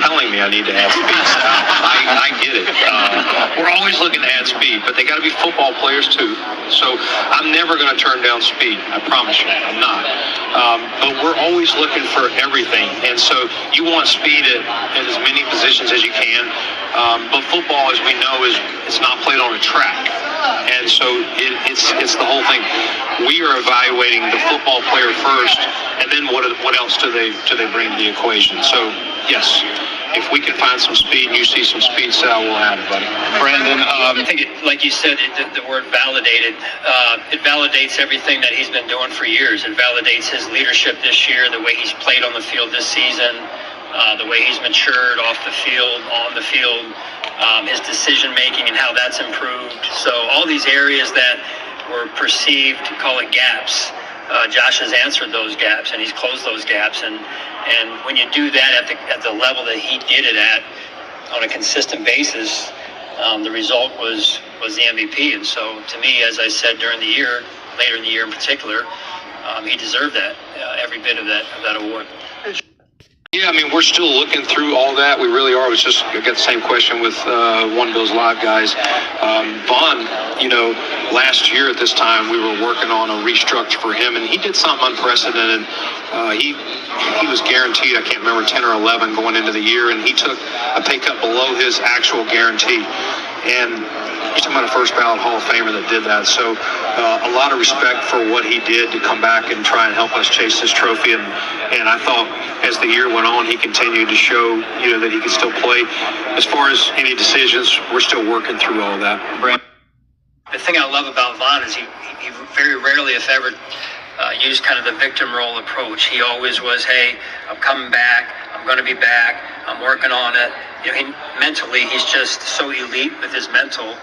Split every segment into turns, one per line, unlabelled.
telling me I need to add speed. I get it. We're always looking to add speed, but they got to be football players too. So I'm never going to turn down speed. I promise you, I'm not. But we're always looking for everything, and so you want speed at as many positions as you can. But football, as we know, it's not played on a track, and so it's the whole thing. We are evaluating the football player first, and then what else do they bring to the equation? So yes, if we can find some speed and you see some speed, Sal, we'll have it, buddy.
Brandon, I think like you said, the word validated. It validates everything that he's been doing for years. It validates his leadership this year, the way he's played on the field this season, the way he's matured off the field, on the field, his decision making and how that's improved. So all these areas that were perceived, call it gaps, Josh has answered those gaps and he's closed those gaps. And when you do that at the level that he did it at on a consistent basis, the result was the MVP. And so to me, as I said during the year, later in the year in particular, he deserved that, every bit of that award.
Yeah, I mean, we're still looking through all that. We really are. I got the same question with One Bills Live guys. Vaughn, last year at this time, we were working on a restructure for him, and he did something unprecedented. He was guaranteed, I can't remember, 10 or 11 going into the year, and he took a pay cut below his actual guarantee. And you're talking about a first ballot Hall of Famer that did that. So a lot of respect for what he did to come back and try and help us chase this trophy. And I thought as the year went on, he continued to show, that he could still play. As far as any decisions, we're still working through all that.
The thing I love about Vaughn is he very rarely, if ever, used kind of the victim role approach. He always was, hey, I'm coming back. I'm going to be back. I'm working on it. Mentally, he's just so elite with his mental.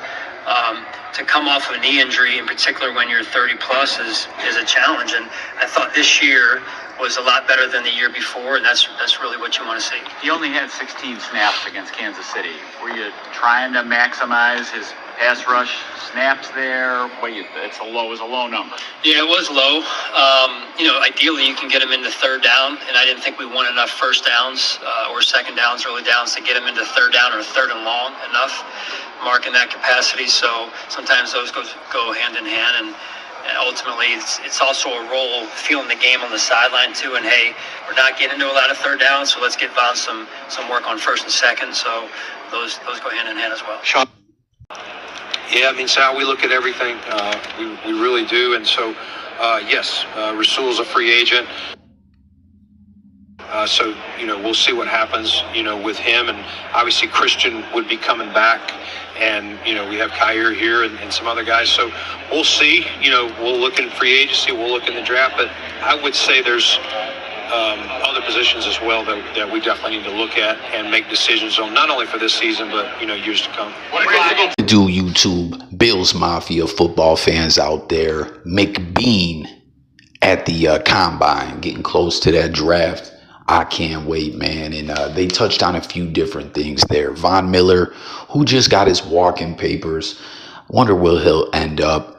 To come off of a knee injury, in particular when you're 30 plus, is a challenge. And I thought this year was a lot better than the year before, and that's really what you want to see.
He only had 16 snaps against Kansas City. Were you trying to maximize his pass rush snaps there? It was a low number.
Yeah, it was low. Ideally you can get him into third down, and I didn't think we won enough first downs or second downs, early downs, to get him into third down or third and long enough, mark in that capacity. So sometimes those go hand in hand, and ultimately it's also a role feeling the game on the sideline too. And hey, we're not getting into a lot of third downs, so let's get Vaughn some work on first and second. So those go hand in hand as well.
Sean. Yeah, I mean, Sal, we look at everything. We really do. And so, yes, Rasul's a free agent. So, we'll see what happens, with him. And obviously Christian would be coming back. And, we have Kyer here and some other guys. So we'll see. We'll look in free agency. We'll look in the draft. But I would say there's other positions as well that we definitely need to look at and make decisions on, not only for this season, but, years to come.
Do YouTube, Bills Mafia football fans out there, McBeane at the Combine, getting close to that draft. I can't wait, man. And they touched on a few different things there. Von Miller, who just got his walk-in papers. Wonder where he'll end up.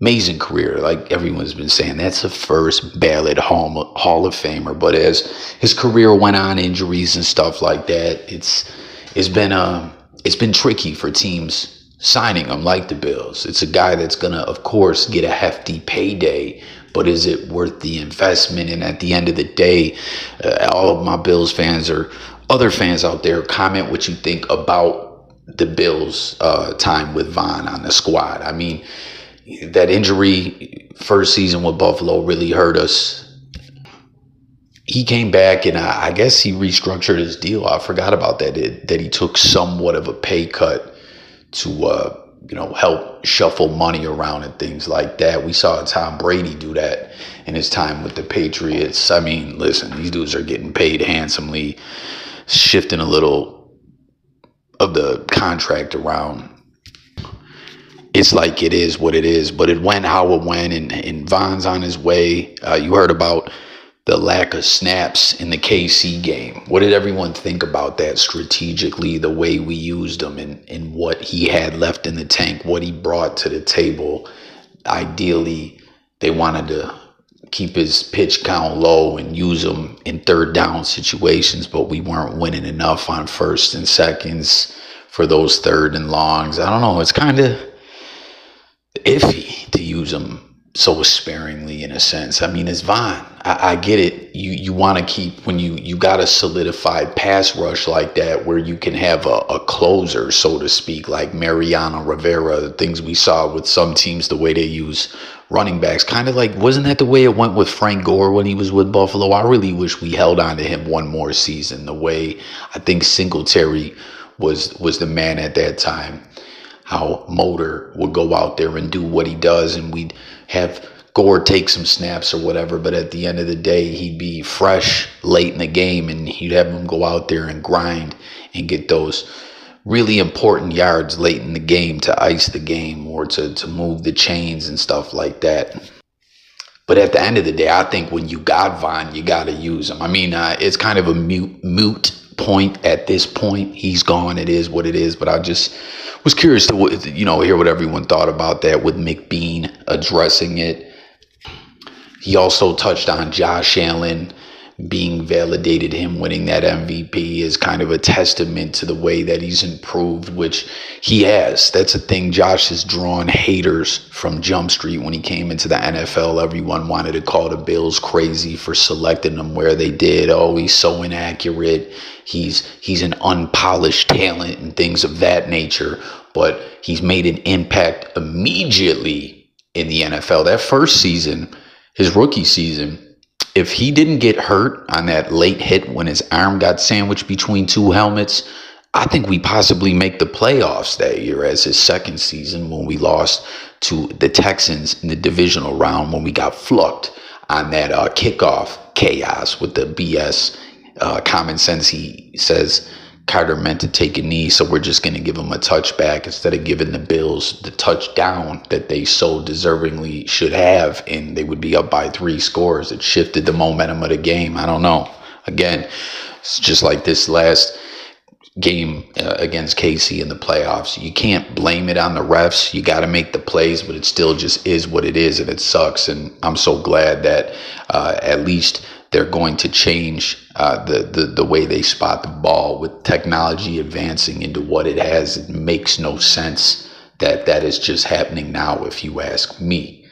Amazing career, like everyone's been saying. That's a first ballot Hall of Famer. But as his career went on, injuries and stuff like that, it's been tricky for teams signing him, like the Bills. It's a guy that's gonna, of course, get a hefty payday. But is it worth the investment? And at the end of the day, all of my Bills fans or other fans out there, comment what you think about the Bills' time with Von on the squad. I mean, that injury first season with Buffalo really hurt us. He came back and I guess he restructured his deal. I forgot about that he took somewhat of a pay cut to help shuffle money around and things like that. We saw Tom Brady do that in his time with the Patriots. I mean, listen, these dudes are getting paid handsomely, shifting a little of the contract around. It's like it is what it is, but it went how it went, and Von's on his way. You heard about the lack of snaps in the KC game. What did everyone think about that strategically, the way we used him and what he had left in the tank, what he brought to the table? Ideally, they wanted to keep his pitch count low and use him in third down situations, but we weren't winning enough on first and seconds for those third and longs. I don't know. It's kind of iffy to use him so sparingly in a sense. I mean, it's Von. I get it. You want to keep, when you got a solidified pass rush like that where you can have a closer, so to speak, like Mariano Rivera, the things we saw with some teams, the way they use running backs, kind of like, wasn't that the way it went with Frank Gore when he was with Buffalo? I really wish we held on to him one more season, the way I think Singletary was the man at that time. How Motor would go out there and do what he does, and we'd have Gore take some snaps or whatever, but at the end of the day, he'd be fresh late in the game, and he'd have him go out there and grind and get those really important yards late in the game to ice the game or to move the chains and stuff like that. But at the end of the day, I think when you got Von, you got to use him. I mean, it's kind of a moot point at this point. He's gone. It is what it is. But I just was curious to, hear what everyone thought about that with McBeane addressing it. He also touched on Josh Allen being validated. Him winning that MVP is kind of a testament to the way that he's improved, which he has. That's a thing. Josh has drawn haters from Jump Street when he came into the NFL. Everyone wanted to call the Bills crazy for selecting him where they did. Oh, he's so inaccurate. He's an unpolished talent and things of that nature. But he's made an impact immediately in the NFL. That first season, his rookie season, if he didn't get hurt on that late hit when his arm got sandwiched between two helmets, I think we possibly make the playoffs that year as his second season when we lost to the Texans in the divisional round when we got flucked on that kickoff chaos with the BS common sense. He says Carter meant to take a knee, so we're just going to give him a touchback instead of giving the Bills the touchdown that they so deservingly should have, and they would be up by 3 scores. It shifted the momentum of the game. I don't know. Again, it's just like this last game against KC in the playoffs. You can't blame it on the refs. You got to make the plays, but it still just is what it is, and it sucks. And I'm so glad that at least they're going to change the way they spot the ball with technology advancing into what it has. It makes no sense that is just happening now, if you ask me.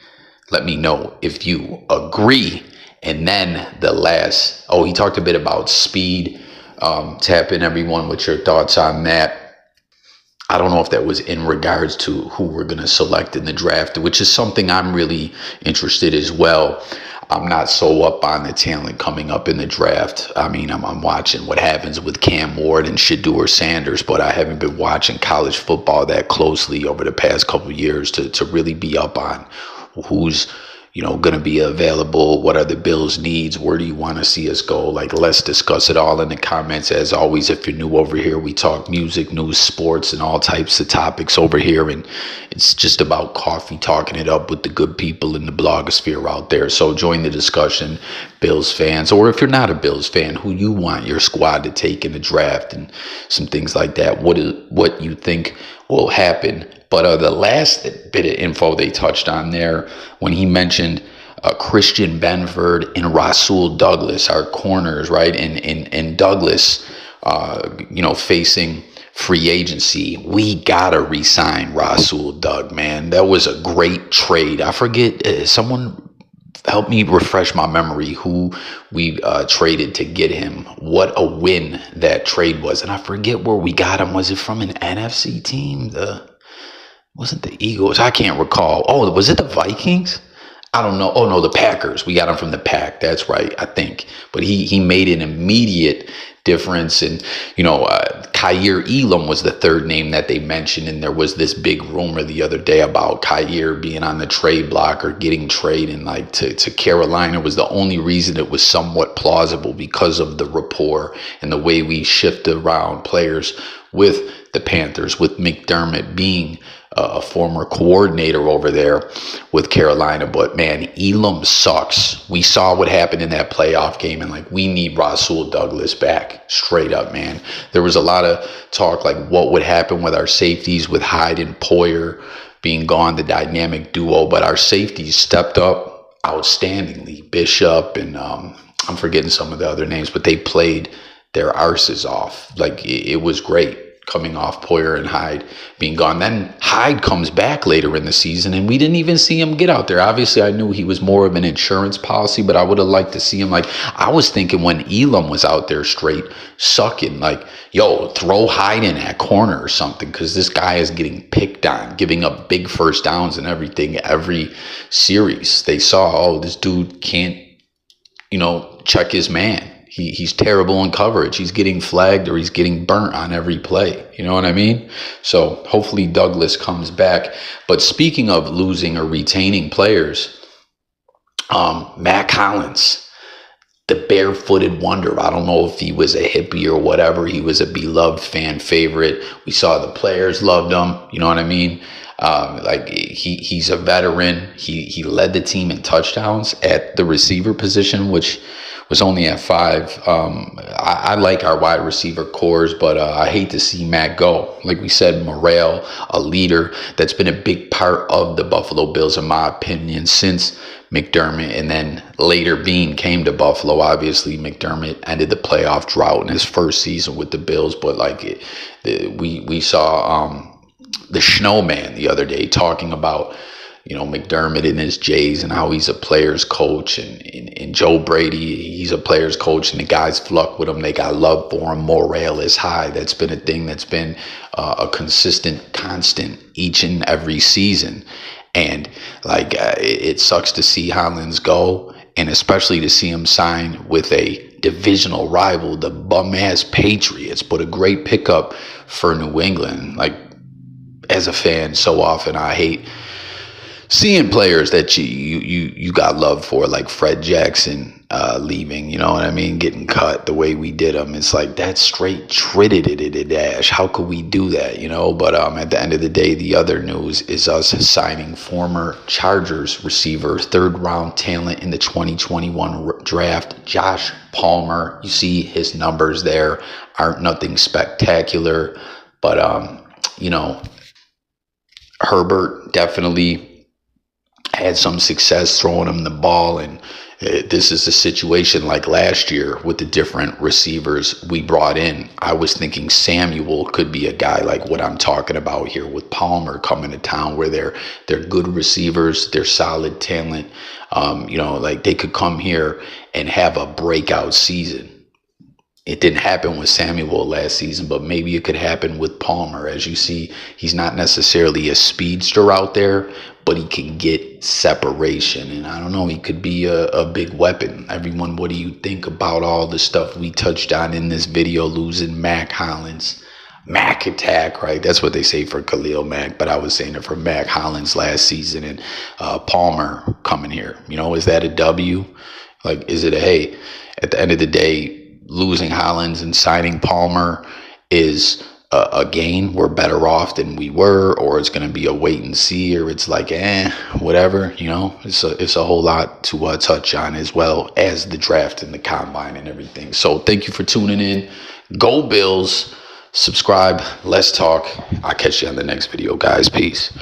Let me know if you agree. And then the last, he talked a bit about speed. Tap in, everyone, with your thoughts on that. I don't know if that was in regards to who we're going to select in the draft, which is something I'm really interested as well. I'm not so up on the talent coming up in the draft. I mean, I'm watching what happens with Cam Ward and Shedeur Sanders, but I haven't been watching college football that closely over the past couple of years to really be up on who's going to be available. What are the Bills' needs? Where do you want to see us go? Like, let's discuss it all in the comments. As always, if you're new over here, we talk music, news, sports, and all types of topics over here. And it's just about coffee, talking it up with the good people in the blogosphere out there. So join the discussion, Bills fans, or if you're not a Bills fan, who you want your squad to take in the draft and some things like that. What you think will happen. But the last bit of info they touched on there, when he mentioned Christian Benford and Rasul Douglas, our corners, right? And Douglas, facing free agency, we gotta re-sign Rasul Doug, man. That was a great trade. I forget, someone help me refresh my memory who we traded to get him. What a win that trade was. And I forget where we got him. Was it from an NFC team? Wasn't the Eagles? I can't recall. Oh, was it the Vikings? I don't know. Oh, no, the Packers. We got him from the Pack. That's right, I think. But he made an immediate difference. And, Kaiir Elam was the third name that they mentioned. And there was this big rumor the other day about Kaiir being on the trade block or getting traded to Carolina. Was the only reason it was somewhat plausible because of the rapport and the way we shift around players with the Panthers, with McDermott being a former coordinator over there with Carolina. But man, Elam sucks. We saw what happened in that playoff game, and we need Rasul Douglas back, straight up, man. There was a lot of talk what would happen with our safeties, with Hyde and Poyer being gone, the dynamic duo, but our safeties stepped up outstandingly. Bishop and I'm forgetting some of the other names, but they played their arses off. Like it was great coming off Poyer and Hyde being gone. Then Hyde comes back later in the season, and we didn't even see him get out there. Obviously, I knew he was more of an insurance policy, but I would have liked to see him. Like, I was thinking when Elam was out there straight sucking, like, yo, throw Hyde in that corner or something, because this guy is getting picked on, giving up big first downs and everything every series. They saw, oh, this dude can't, check his man. He's terrible in coverage. He's getting flagged or he's getting burnt on every play. You know what I mean? So hopefully Douglas comes back. But speaking of losing or retaining players, Mac Hollins, the barefooted wonder. I don't know if he was a hippie or whatever. He was a beloved fan favorite. We saw the players loved him. You know what I mean? He's a veteran. He led the team in touchdowns at the receiver position, which was only at 5. I like our wide receiver cores, but I hate to see Matt go. Like we said, morale, a leader that's been a big part of the Buffalo Bills, in my opinion, since McDermott, and then later Beane came to Buffalo. Obviously, McDermott ended the playoff drought in his first season with the Bills, but we saw the Snowman the other day talking about McDermott and his Jays and how he's a player's coach, and Joe Brady, he's a player's coach, and the guys flock with him. They got love for him. Morale is high. That's been a thing that's been a consistent constant each and every season. And it sucks to see Hollins go, and especially to see him sign with a divisional rival, the bum-ass Patriots. But a great pickup for New England. Like, as a fan, so often I hate seeing players that you got love for, like Fred Jackson leaving, you know what I mean, getting cut the way we did him. It's like, that's straight dash. How could we do that, But at the end of the day, the other news is us signing former Chargers receiver, 3rd-round talent in the 2021 draft, Josh Palmer. You see his numbers there aren't nothing spectacular, but Herbert definitely had some success throwing him the ball, and this is a situation like last year with the different receivers we brought in. I was thinking Samuel could be a guy like what I'm talking about here with Palmer coming to town, where they're good receivers, they're solid talent. They could come here and have a breakout season. It didn't happen with Samuel last season, but maybe it could happen with Palmer. As you see, he's not necessarily a speedster out there, but he can get separation. And I don't know, he could be a big weapon. Everyone, what do you think about all the stuff we touched on in this video? Losing Mac Hollins. Mac attack, right? That's what they say for Khalil Mack, but I was saying it for Mac Hollins last season, and Palmer coming here. Is that a W? Like, is it a, hey, at the end of the day, losing Hollins and signing Palmer is a gain? We're better off than we were, or it's going to be a wait and see, or it's like, whatever, it's a whole lot to touch on, as well as the draft and the combine and everything. So thank you for tuning in. Go Bills. Subscribe. Let's talk. I'll catch you on the next video, guys. Peace.